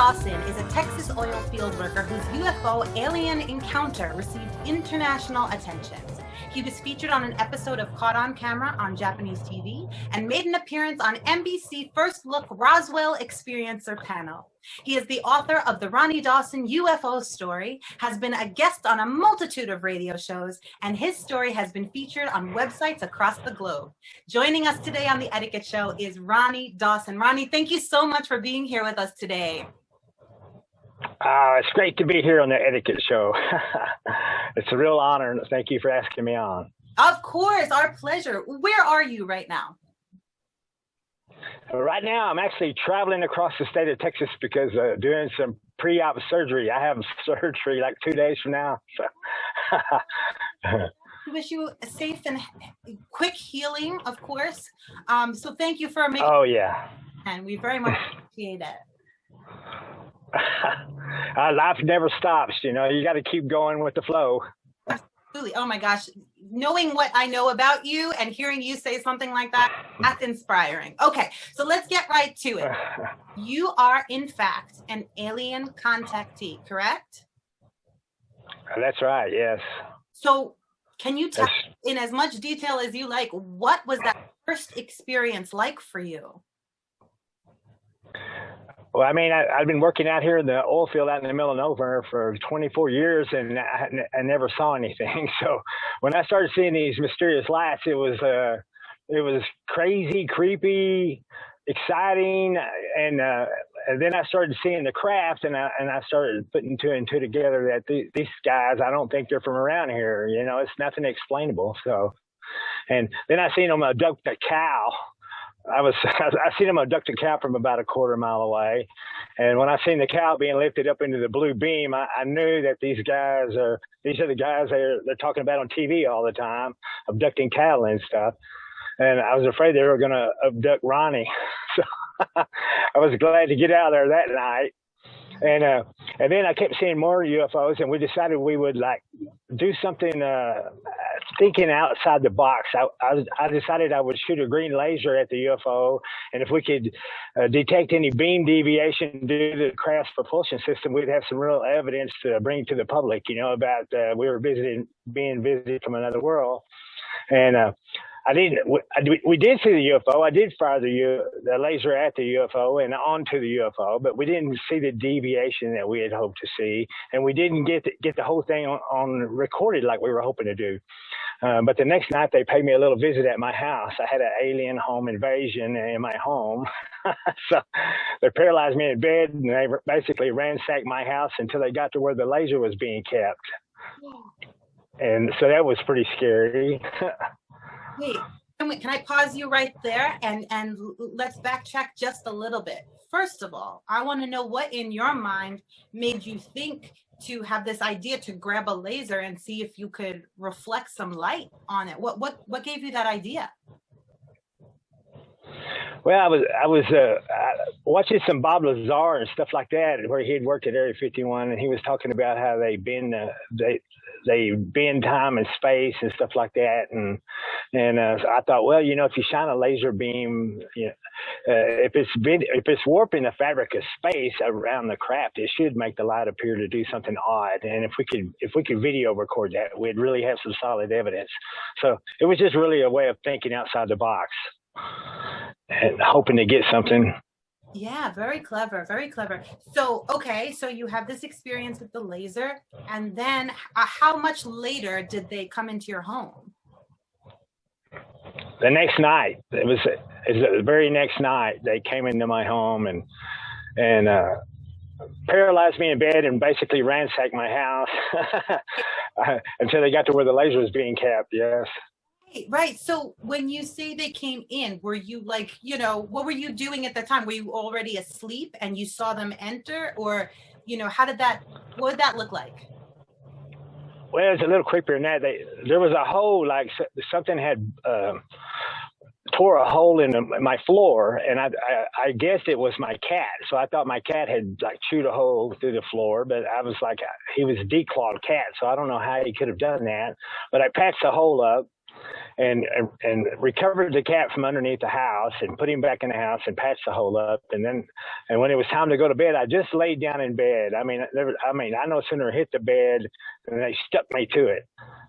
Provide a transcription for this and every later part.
Dawson is a Texas oil field worker whose UFO alien encounter received international attention. He was featured on an episode of Caught on Camera on Japanese TV and made an appearance on NBC First Look Roswell Experiencer panel. He is the author of the Ronny Dawson UFO story, has been a guest on a multitude of radio shows, and his story has been featured on websites across the globe. Joining us today on the Etiquette Show is Ronny Dawson. Ronny, thank you so much for being here with us today. It's great to be here on the Etiquette Show. It's a real honor, and thank you for asking me on. Of course, our pleasure. Where are you right now? Right now, I'm actually traveling across the state of Texas because doing some pre-op surgery. I have surgery like 2 days from now. So. We wish you a safe and quick healing, of course. So thank you for making. Oh yeah. And we very much appreciate it. Life never stops, you know. You got to keep going with the flow. Absolutely. Oh my gosh. Knowing what I know about you and hearing you say something like that, that's inspiring. Okay, so let's get right to it. You are, in fact, an alien contactee, correct? That's right, yes. So can you tell in as much detail as you like, what was that first experience like for you? Well, I mean, I've been working out here in the oil field out in the middle of nowhere for 24 years, and I never saw anything. So when I started seeing these mysterious lights, it was crazy, creepy, exciting, and then I started seeing the craft, and I started putting two and two together that these guys, I don't think they're from around here. You know, it's nothing explainable. So, and then I seen them abduct a cow. I seen them abduct a cow from about a quarter mile away, and when I seen the cow being lifted up into the blue beam, I knew that these are the guys they're talking about on TV all the time, abducting cattle and stuff. And I was afraid they were going to abduct Ronny, so I was glad to get out of there that night. And then I kept seeing more UFOs, and we decided we would like do something thinking outside the box. I decided I would shoot a green laser at the UFO, and if we could detect any beam deviation due to the craft's propulsion system, we'd have some real evidence to bring to the public, you know, about we were being visited from another world. And we did see the UFO. I did fire the laser at the UFO and onto the UFO, but we didn't see the deviation that we had hoped to see, and we didn't get the whole thing on recorded like we were hoping to do. But the next night, they paid me a little visit at my house. I had an alien home invasion in my home. So they paralyzed me in bed, and they basically ransacked my house until they got to where the laser was being kept. And so that was pretty scary. Wait, can I pause you right there and let's backtrack just a little bit. First of all, I want to know what in your mind made you think to have this idea to grab a laser and see if you could reflect some light on it. What gave you that idea? Well, I was watching some Bob Lazar and stuff like that, where he had worked at Area 51, and he was talking about how they bend time and space and stuff like that. And I thought, well, you know, if you shine a laser beam, you know, if it's warping the fabric of space around the craft, it should make the light appear to do something odd. And if we could video record that, we'd really have some solid evidence. So it was just really a way of thinking outside the box and hoping to get something. Yeah, very clever, very clever. So, okay, so you have this experience with the laser, and then how much later did they come into your home? The next night. It was the very next night they came into my home and paralyzed me in bed and basically ransacked my house until they got to where the laser was being kept. Yes. Right. So when you say they came in, were you like, you know, what were you doing at the time? Were you already asleep and you saw them enter, or, you know, what did that look like? Well, it's a little creepier than that. There was a hole, like something had tore a hole in my floor, and I guessed it was my cat. So I thought my cat had like chewed a hole through the floor, but I was like, he was a declawed cat, so I don't know how he could have done that. But I patched the hole up. and recovered the cat from underneath the house and put him back in the house and patched the hole up. And when it was time to go to bed, I just laid down in bed. I no sooner hit the bed than they stuck me to it.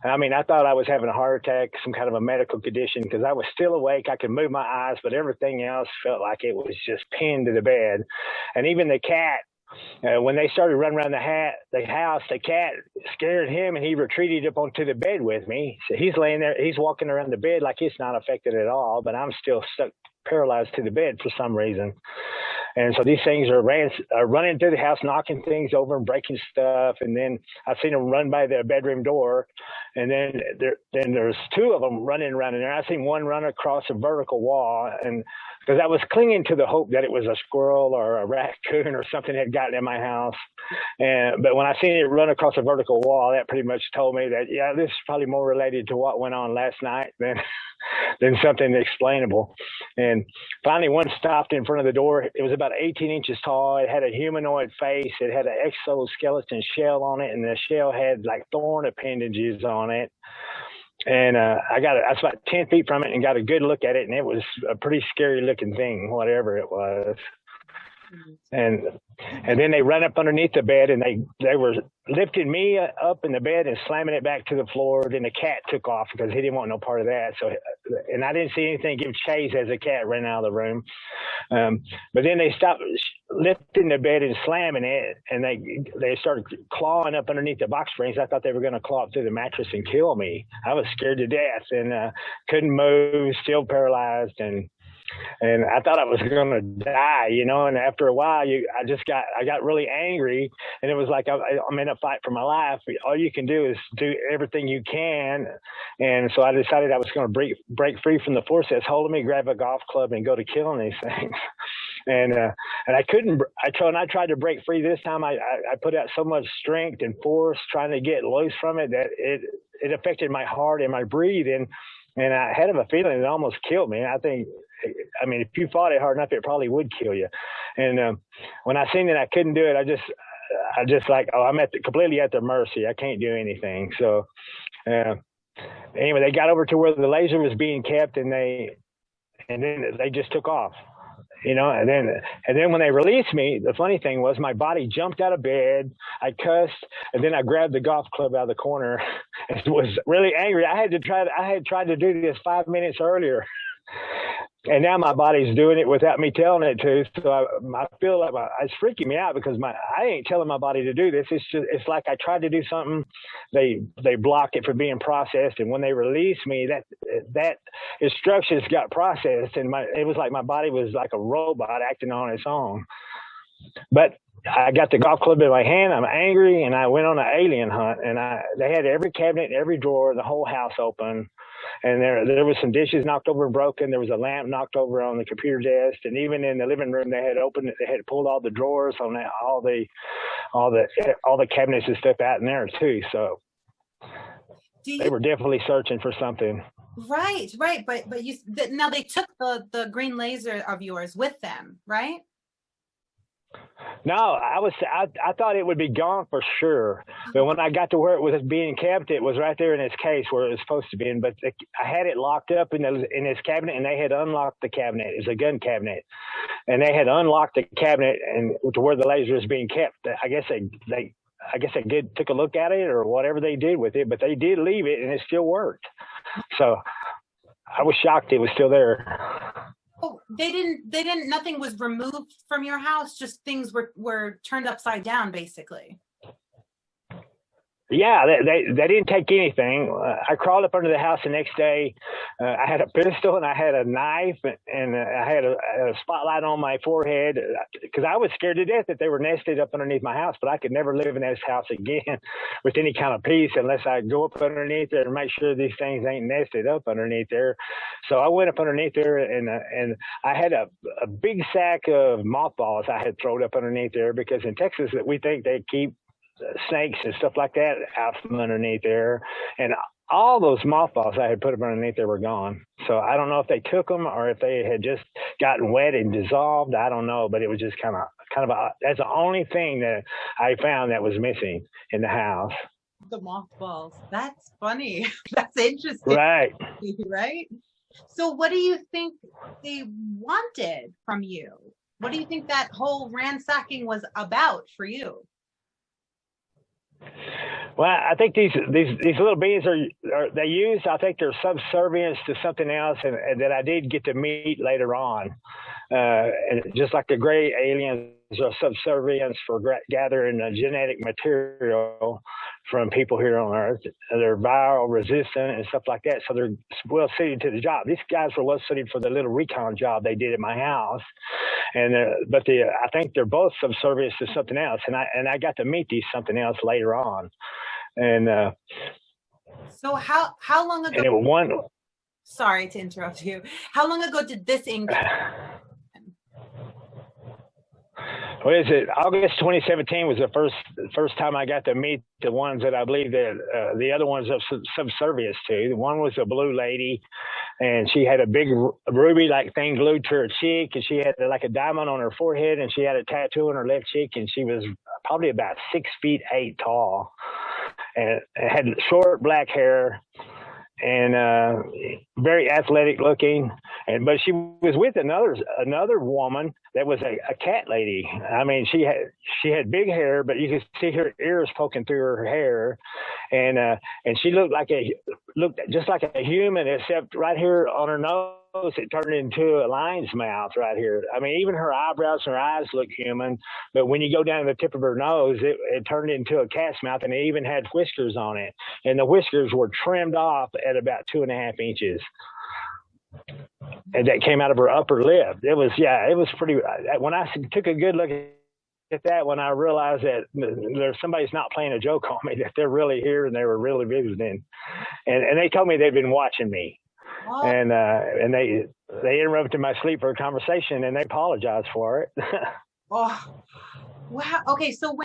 I thought I was having a heart attack, some kind of a medical condition, because I was still awake. I could move my eyes, but everything else felt like it was just pinned to the bed. And even the cat, when they started running around the house, the cat scared him, and he retreated up onto the bed with me. So he's laying there, he's walking around the bed like it's not affected at all, but I'm still stuck, paralyzed to the bed for some reason. And so these things are running through the house, knocking things over and breaking stuff. And then I've seen them run by the bedroom door. And then there's two of them running around in there. I've seen one run across a vertical wall, and because I was clinging to the hope that it was a squirrel or a raccoon or something had gotten in my house. But when I seen it run across a vertical wall, that pretty much told me that, yeah, this is probably more related to what went on last night than something explainable. And finally, one stopped in front of the door. It was about 18 inches tall. It had a humanoid face. It had an exoskeleton shell on it, and the shell had like thorn appendages on it. And I was about 10 feet from it and got a good look at it, and it was a pretty scary looking thing, whatever it was. And then they ran up underneath the bed, and they were lifting me up in the bed and slamming it back to the floor. Then the cat took off because he didn't want no part of that. So, and I didn't see anything give chase as the cat ran out of the room. But then they stopped lifting the bed and slamming it, and they started clawing up underneath the box springs. I thought they were going to claw up through the mattress and kill me. I was scared to death and couldn't move, still paralyzed, and I thought I was going to die, and after a while, I got really angry, and it was like I'm in a fight for my life. All you can do is do everything you can. And so I decided I was going to break free from the force that's holding me, grab a golf club, and go to killing these things. And I couldn't. I tried to break free this time. I put out so much strength and force trying to get loose from it that it affected my heart and my breathing. And I had a feeling it almost killed me. If you fought it hard enough, it probably would kill you. And when I seen that I couldn't do it, I just like, I'm completely at their mercy. I can't do anything. So anyway, they got over to where the laser was being kept, and then they just took off. And then when they released me, the funny thing was my body jumped out of bed. I cussed, and then I grabbed the golf club out of the corner and was really angry. I had tried to do this 5 minutes earlier. And now my body's doing it without me telling it to. So I feel like it's freaking me out because I ain't telling my body to do this. It's like I tried to do something, they block it from being processed, and when they release me, that instructions got processed, and it was like my body was like a robot acting on its own. But I got the golf club in my hand. I'm angry, and I went on an alien hunt. And they had every cabinet, every drawer, the whole house open. And there was some dishes knocked over and broken. There was a lamp knocked over on the computer desk, and even in the living room, they had pulled all the drawers on all the cabinets and stuff out in there too. So they were definitely searching for something. Right. But now they took the green laser of yours with them, right? No, I thought it would be gone for sure. But when I got to where it was being kept, it was right there in its case where it was supposed to be. But I had it locked up in this cabinet, and they had unlocked the cabinet. It's a gun cabinet, and they had unlocked the cabinet and to where the laser is being kept. I guess they took a look at it or whatever they did with it, but they did leave it, and it still worked. So I was shocked it was still there. Oh, they didn't, nothing was removed from your house, just things were turned upside down, basically. Yeah, they didn't take anything. I crawled up under the house the next day. I had a pistol and I had a knife and I had a spotlight on my forehead because I was scared to death that they were nested up underneath my house, but I could never live in this house again with any kind of peace unless I go up underneath there and make sure these things ain't nested up underneath there. So I went up underneath there and I had a big sack of mothballs I had thrown up underneath there because in Texas we think they keep snakes and stuff like that out from underneath there, and all those mothballs I had put up underneath there were gone. So I don't know if they took them or if they had just gotten wet and dissolved. I don't know, but it was just kind of that's the only thing that I found that was missing in the house. The mothballs. That's funny. That's interesting, Right. right? So what do you think they wanted from you? What do you think that whole ransacking was about for you? Well, I think these little beings are they use. I think they're subservience to something else, and that I did get to meet later on. And just like the gray aliens are subservience for gathering genetic material from people here on Earth. They're viral resistant and stuff like that, so they're well suited to the job. These guys were well suited for the little recon job they did at my house, and I think they're both subservience to something else, and I got to meet these something else later on, and So how long ago? and it was one. Sorry to interrupt you. How long ago did this encounter? What is it? August 2017 was the first time I got to meet the ones that I believe that the other ones are subservience to. One was a blue lady, and she had a big ruby-like thing glued to her cheek, and she had like a diamond on her forehead, and she had a tattoo on her left cheek, and she was probably about 6'8" tall, and had short black hair, and very athletic looking, but she was with another woman that was a cat lady. I mean, she had big hair, but you could see her ears poking through her hair, and she looked just like a human, except right here on her nose it turned into a lion's mouth right here. I mean, even her eyebrows and her eyes look human, but when you go down to the tip of her nose, it turned into a cat's mouth, and it even had whiskers on it, and the whiskers were trimmed off at about 2.5 inches. And that came out of her upper lip. It was pretty. When I took a good look at that, when I realized that somebody's not playing a joke on me, that they're really here and they were really visiting, and they told me they'd been watching me, Oh, and they interrupted my sleep for a conversation, and they apologized for it. oh, wow. Okay, so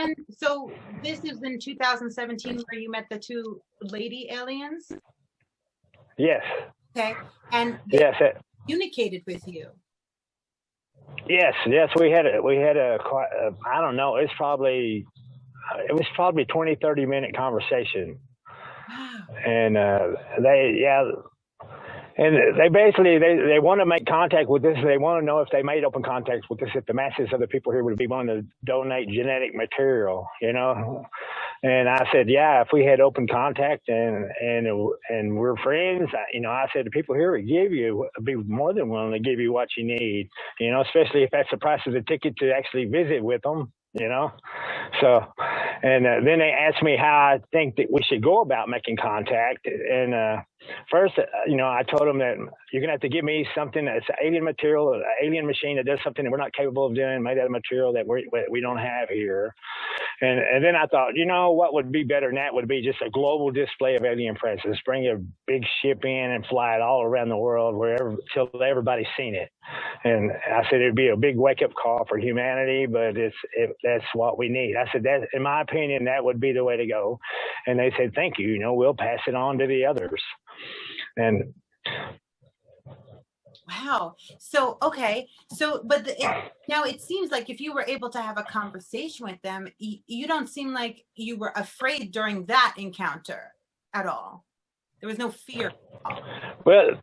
this is in 2017 where you met the two lady aliens? Yes. Okay, and they Yes. communicated with you. Yes. We had quite. I don't know. It was probably 20-30 minute conversation, Wow. and and they basically they want to make contact with us. They want to know if they made open contact with us, if the masses of the people here would be willing to donate genetic material, And I said, yeah, if we had open contact and we're friends, I said the people here would be more than willing to give you what you need, especially if that's the price of the ticket to actually visit with them. So, and then they asked me how I think that we should go about making contact. And first, I told them that you're going to have to give me something that's alien material, an alien machine that does something that we're not capable of doing, made out of material that we don't have here. And then I thought, what would be better than that would be just a global display of alien presence. Bring a big ship in and fly it all around the world till everybody's seen it. And I said it'd be a big wake-up call for humanity, but that's what we need. I said that, in my opinion, that would be the way to go. And they said, thank you. We'll pass it on to the others. And Wow. So, okay. So, but now it seems like if you were able to have a conversation with them, you don't seem like you were afraid during that encounter at all. There was no fear. Well,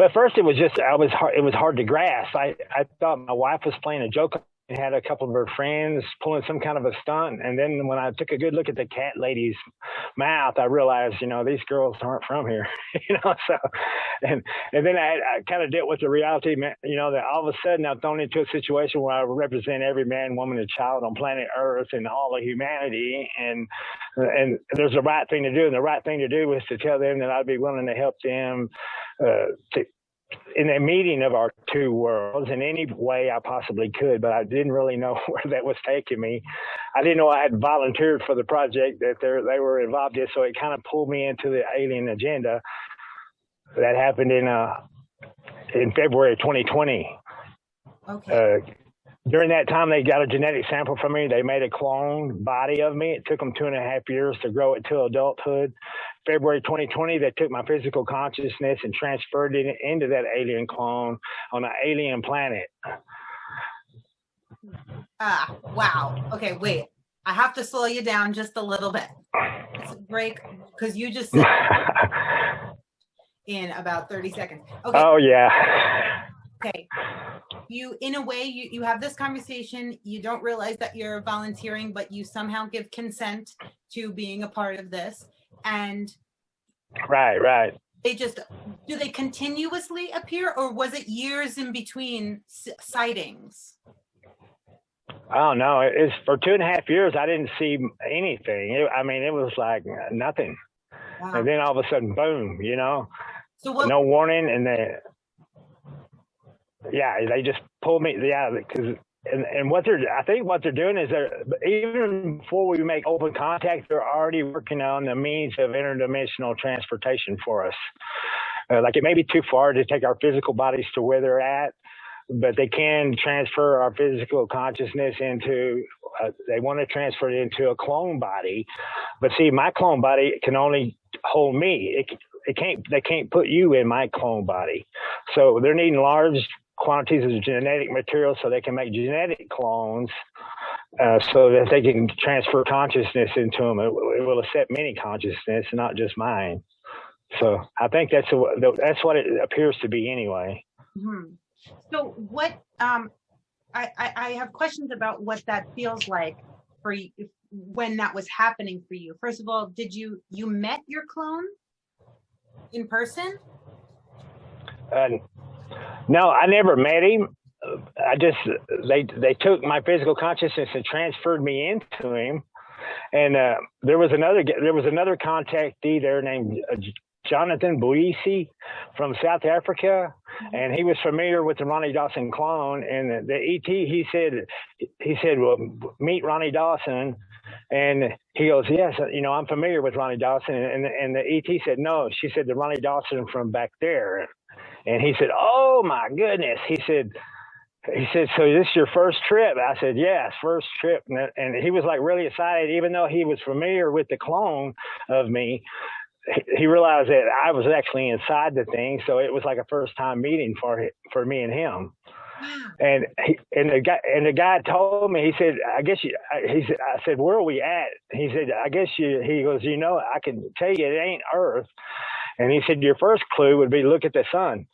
at first it was hard to grasp. I thought my wife was playing a joke and had a couple of her friends pulling some kind of a stunt. And then when I took a good look at the cat lady's mouth, I realized, these girls aren't from here, so, and then I kind of dealt with the reality, that all of a sudden I'm thrown into a situation where I represent every man, woman, and child on planet Earth and all of humanity. And there's the right thing to do. And the right thing to do was to tell them that I'd be willing to help them, in a meeting of our two worlds in any way I possibly could, but I didn't really know where that was taking me. I didn't know I had volunteered for the project that they were involved in, so it kind of pulled me into the alien agenda. That happened in February of 2020. Okay. During that time, they got a genetic sample from me. They made a clone body of me. It took them 2.5 years to grow it to adulthood. February 2020, they took my physical consciousness and transferred it into that alien clone on an alien planet. Wow. Okay, wait. I have to slow you down just a little bit. Let's break, because you just said in about 30 seconds. Okay. Oh, yeah. Okay. You, in a way, you have this conversation, you don't realize that you're volunteering, but you somehow give consent to being a part of this. And Right. do they continuously appear, or was it years in between sightings? I don't know. It's for 2.5 years. I didn't see anything. It was like nothing. Wow. And then all of a sudden, boom, So no warning. And they just pulled me. Yeah. And I think what they're doing is even before we make open contact, they're already working on the means of interdimensional transportation for us. Like it may be too far to take our physical bodies to where they're at, but they can transfer our physical consciousness into, they want to transfer it into a clone body. But see, my clone body can only hold me. They can't put you in my clone body. So they're needing large quantities of genetic material so they can make genetic clones, so that they can transfer consciousness into them. It will accept many consciousness, not just mine. So I think that's what it appears to be anyway. Mm-hmm. So what, I have questions about what that feels like for you when that was happening for you. First of all, did you met your clone in person? No, I never met him. They took my physical consciousness and transferred me into him. And there was another contactee there named Jonathan Boisi from South Africa, and he was familiar with the Ronny Dawson clone. And the ET, he said, well, meet Ronny Dawson. And he goes, yes, I'm familiar with Ronny Dawson. And the ET said, no. She said, the Ronny Dawson from back there. And he said, oh my goodness. He said, so this is your first trip? I said, yes, first trip. And he was like really excited, even though he was familiar with the clone of me. He realized that I was actually inside the thing, so it was like a first time meeting for me and him. And the guy told me, he said, I said, where are we at? He said, he goes, I can tell you it ain't Earth. And he said, your first clue would be look at the sun.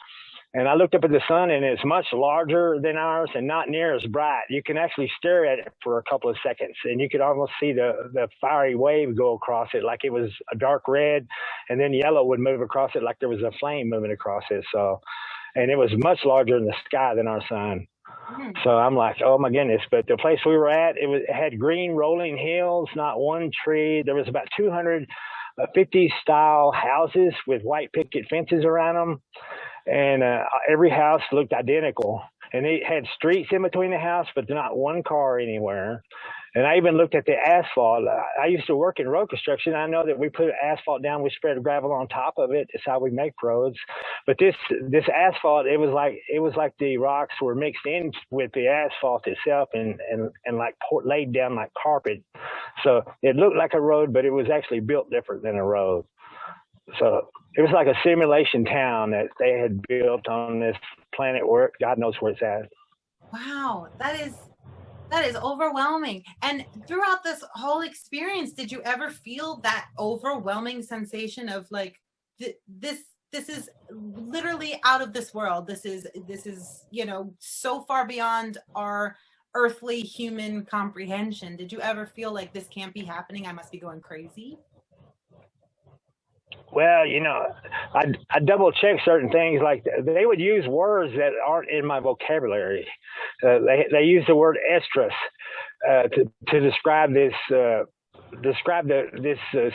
And I looked up at the sun, and it's much larger than ours and not near as bright. You can actually stare at it for a couple of seconds, and you could almost see the fiery wave go across it, like it was a dark red, and then yellow would move across it like there was a flame moving across it. So, and it was much larger in the sky than our sun. So I'm like, oh my goodness. But the place we were at, it had green rolling hills, not one tree. There was about 250 style houses with white picket fences around them. And every house looked identical. And it had streets in between the house, but not one car anywhere. And I even looked at the asphalt. I used to work in road construction. I know that we put asphalt down, we spread gravel on top of it. It's how we make roads. But this asphalt, it was like the rocks were mixed in with the asphalt itself and like laid down like carpet. So it looked like a road, but it was actually built different than a road. So it was like a simulation town that they had built on this planet where God knows where it's at. Wow, that is overwhelming. And throughout this whole experience, did you ever feel that overwhelming sensation of like, this is literally out of this world. This is, so far beyond our earthly human comprehension. Did you ever feel like this can't be happening? I must be going crazy. Well, I double check certain things. Like they would use words that aren't in my vocabulary. They use the word estrus to describe this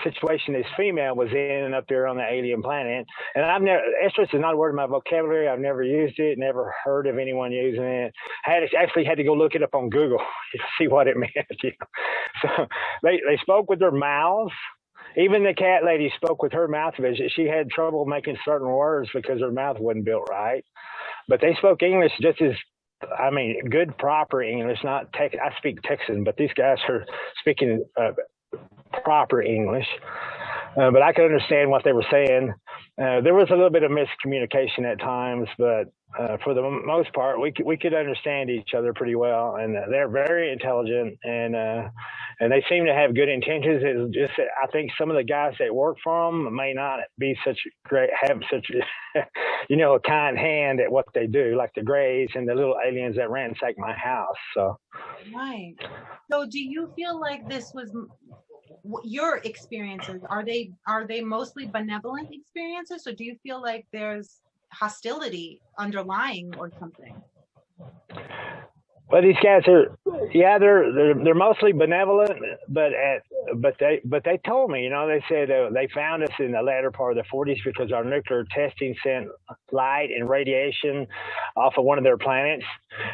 situation this female was in up there on the alien planet. And estrus is not a word in my vocabulary. I've never used it, never heard of anyone using it. I actually had to go look it up on Google to see what it meant. So they spoke with their mouths. Even the cat lady spoke with her mouth. She had trouble making certain words because her mouth wasn't built right. But they spoke English just as, good, proper English, not I speak Texan, but these guys are speaking proper English. But I could understand what they were saying. There was a little bit of miscommunication at times, but for the most part, we could understand each other pretty well. And they're very intelligent, and and they seem to have good intentions. It's just that I think some of the guys that work for them may not be have such a kind hand at what they do, like the Greys and the little aliens that ransacked my house. So right. So do you feel like this was your experiences? Are they mostly benevolent experiences, or do you feel like there's hostility underlying or something? Well, these guys they're mostly benevolent, but they told me, they said they found us in the latter part of the 40s because our nuclear testing sent light and radiation off of one of their planets,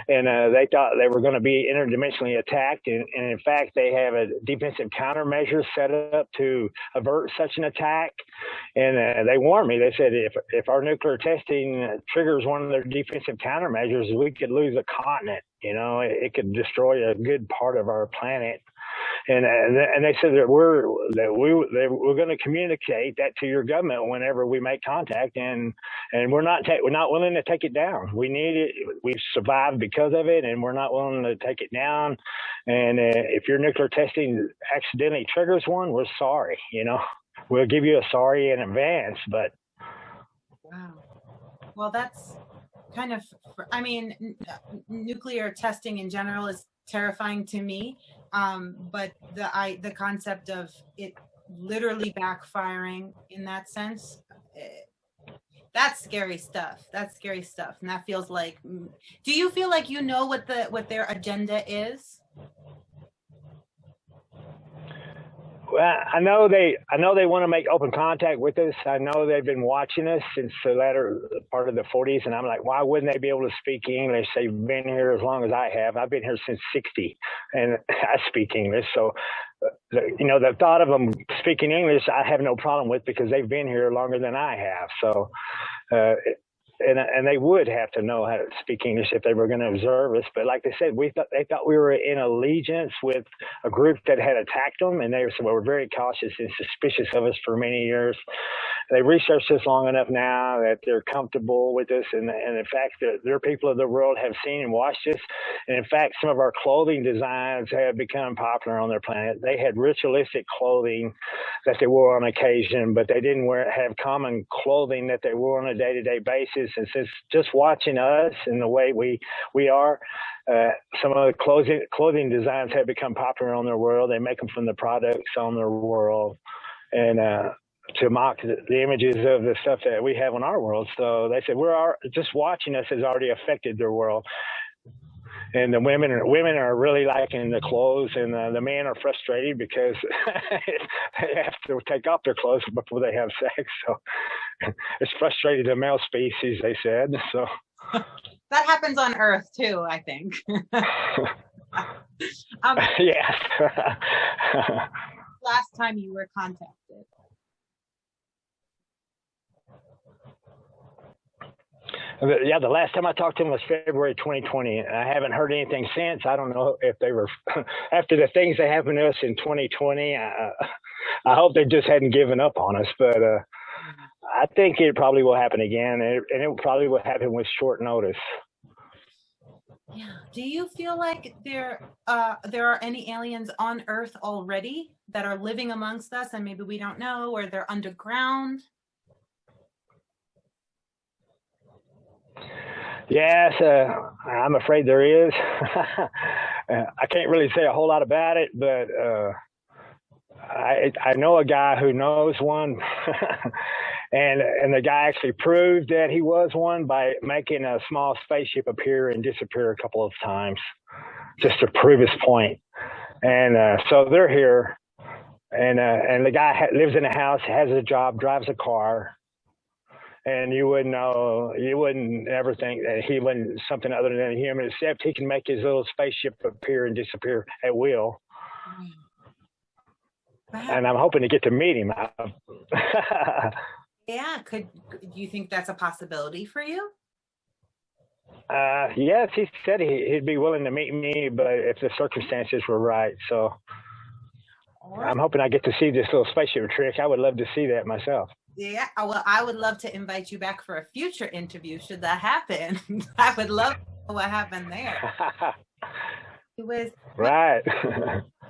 and they thought they were going to be interdimensionally attacked, and in fact they have a defensive countermeasure set up to avert such an attack, and they warned me. They said if our nuclear testing triggers one of their defensive countermeasures, we could lose a continent. It could destroy a good part of our planet, and they said that we're going to communicate that to your government whenever we make contact, and we're not willing to take it down. We need it. We've survived because of it, and we're not willing to take it down. And if your nuclear testing accidentally triggers one, we're sorry. We'll give you a sorry in advance. But wow, well, that's kind of, nuclear testing in general is terrifying to me, but the concept of it literally backfiring in that sense, that's scary stuff. And that feels like, do you feel like what their agenda is? Well, I know they want to make open contact with us. I know they've been watching us since the latter part of the 40s, and I'm like, why wouldn't they be able to speak English? They've been here as long as I have. I've been here since '60, and I speak English. So, the thought of them speaking English, I have no problem with because they've been here longer than I have. So, and they would have to know how to speak English if they were going to observe us. But like they said, they thought we were in allegiance with a group that had attacked them, and they were very cautious and suspicious of us for many years. They researched us long enough now that they're comfortable with us, and in fact, their people of the world have seen and watched us. And in fact, some of our clothing designs have become popular on their planet. They had ritualistic clothing that they wore on occasion, but they didn't have common clothing that they wore on a day-to-day basis. And since just watching us and the way we are, some of the clothing designs have become popular on their world. They make them from the products on their world, and to mock the images of the stuff that we have on our world. So they said just watching us has already affected their world. And the women are really liking the clothes, and the men are frustrated because they have to take off their clothes before they have sex. So it's frustrated the male species, they said. So that happens on Earth too, I think. Yes. Last time you were contacted? Yeah, the last time I talked to him was February 2020. I haven't heard anything since. I don't know if they were, after the things that happened to us in 2020, I hope they just hadn't given up on us. But I think it probably will happen again, and it probably will happen with short notice. Yeah. Do you feel like there are any aliens on Earth already that are living amongst us and maybe we don't know, or they're underground? Yes, I'm afraid there is. I can't really say a whole lot about it, but I know a guy who knows one, and the guy actually proved that he was one by making a small spaceship appear and disappear a couple of times, just to prove his point. And so they're here, and the guy lives in a house, has a job, drives a car. And you wouldn't ever think that he wasn't something other than a human, except he can make his little spaceship appear and disappear at will. Wow. And I'm hoping to get to meet him. Yeah, do you think that's a possibility for you? Yes, he said he'd be willing to meet me, but if the circumstances were right. So I'm hoping I get to see this little spaceship trick. I would love to see that myself. Yeah, well, I would love to invite you back for a future interview should that happen. I would love to know what happened there. It was right.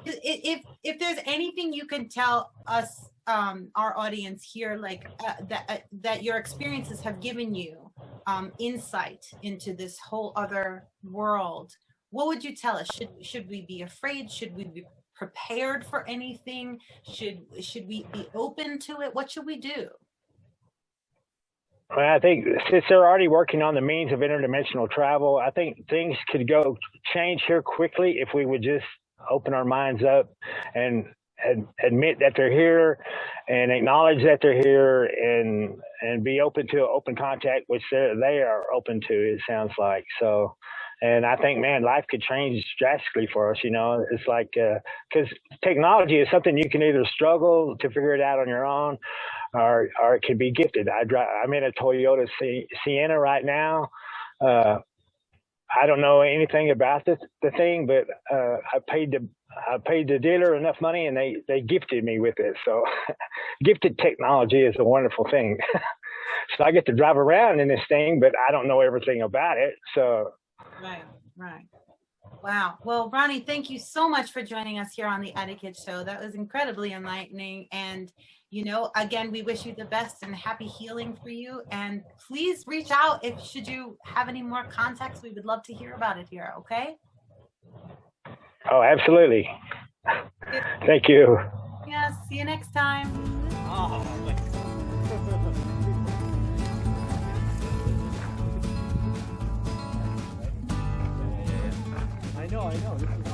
If there's anything you can tell us, our audience here, like that your experiences have given you insight into this whole other world, what would you tell us? Should we be afraid? Should we be prepared for anything? Should we be open to it? What should we do? Well, I think since they're already working on the means of interdimensional travel, I think things could change here quickly if we would just open our minds up and admit that they're here and acknowledge that they're here and be open to open contact, which they are open to, it sounds like. So, and I think, man, life could change drastically for us. You know, it's like, because technology is something you can either struggle to figure it out on your own, or it can be gifted. I'm in a Toyota Sienna right now. I don't know anything about the thing, but I paid the dealer enough money, and they gifted me with it. So, gifted technology is a wonderful thing. So I get to drive around in this thing, but I don't know everything about it. So. Right. Wow. Well, Ronny, thank you so much for joining us here on the Etiquette Show. That was incredibly enlightening. And, you know, again, we wish you the best and happy healing for you. And please reach out should you have any more contacts. We would love to hear about it here. Okay. Oh, absolutely. Thank you. Yes. See you next time. Oh, I know. This is